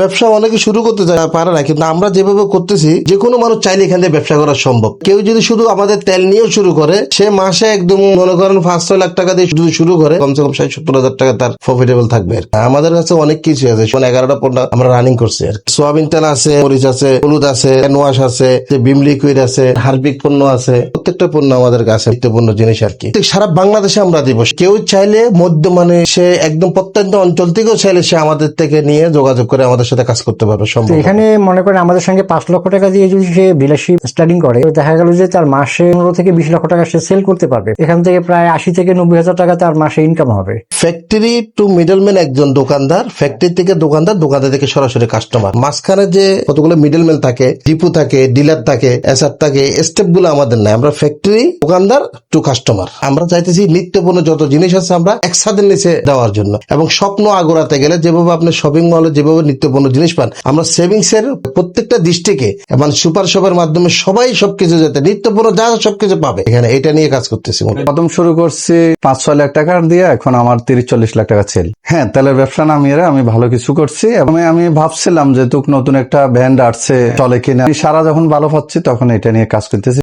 ব্যবসা অনেকে শুরু করতে পারে না, কিন্তু আমরা যেভাবে করতেছি যে কোনো মানুষ চাইলে এখান থেকে ব্যবসা করা সম্ভব। কেউ যদি শুধু আমাদের তেল নিয়েও শুরু করে, সে মাসে একদম মনে করেন 5-6 লাখ টাকা দিয়ে যদি শুরু করে, কমসে কম 60-70 হাজার টাকা তার প্রফিটেবল থাকবে। আমাদের কাছে অনেক কিছু আছে, 11টা পণ্য আমরা রানিং করছি। আর সোয়াবিন তেল আছে, মরিচ আছে, হলুদ আছে, হ্যান্ডওয়াশ আছে, ভিম লিকুইড আছে, হার্পিক পণ্য আছে। প্রত্যেকটা পণ্য আমাদের কাছে নিত্যপণ্য জিনিস আর কি। সারা বাংলাদেশে আমরা দিব। কেউ চাইলে মানে সে একদম প্রত্যন্ত অঞ্চল থেকেও চাইলে সে আমাদের থেকে নিয়ে যোগাযোগ করে আমাদের সাথে কাজ করতে পারবে। সম্ভব। এখানে মনে করেন আমাদের সঙ্গে 5 লক্ষ টাকা দিয়ে যদি সে ডিলারশিপ স্টার্টিং করে, দেখা গেল যে তার মাসে 15 থেকে 20 লক্ষ টাকা সে সেল করতে পারবে। এখান থেকে প্রায় 80 থেকে 90 হাজার টাকা তার মাসে ইনকাম হবে। ফ্যাক্টরি টু মিডলম্যান একজন দোকানদার, ফ্যাক্টরি থেকে দোকানদার, দোকানদার থেকে সরাসরি কাস্টমার। মাঝখানে যে কতগুলো মিডলম্যান থাকে, ডিপু থাকে, ডিলার থাকে, এসআর থাকে, স্টেপ গুলো আমাদের নাই। আমরা ফ্যাক্টরি, দোকানদার টু কাস্টমার। আমরা চাইতেছি নিত্যপণ্য যত জিনিস আছে আমরা একসাথে নিচে দেওয়ার জন্য। এবং স্বপ্ন আগুরাতে গেলে যেভাবে আপনি শপিং মলে যেভাবে নিত্যপণ্য জিনিস পান, আমরা সেভিংস এর প্রত্যেকটা ডিস্ট্রিক্টে এবং সুপার শপের মাধ্যমে সবাই সবকিছু যাতে নিত্যপণ্য যা সবকিছু পাবে, এখানে এটা নিয়ে কাজ করতেছি। প্রথম শুরু করছি 5-6 লাখ টাকা দিয়ে, এখন আমার 30-40 লাখ টাকা সেল। হ্যাঁ, তেলের ব্যবসা নামিয়ে আমি ভালো কিছু করছি। এবং আমি ভাবছিলাম যে নতুন একটা ব্র্যান্ড আসছে, চলে কিনা। সারা যখন ভালো পাচ্ছি তখন এটা নিয়ে কাজ করতেছি।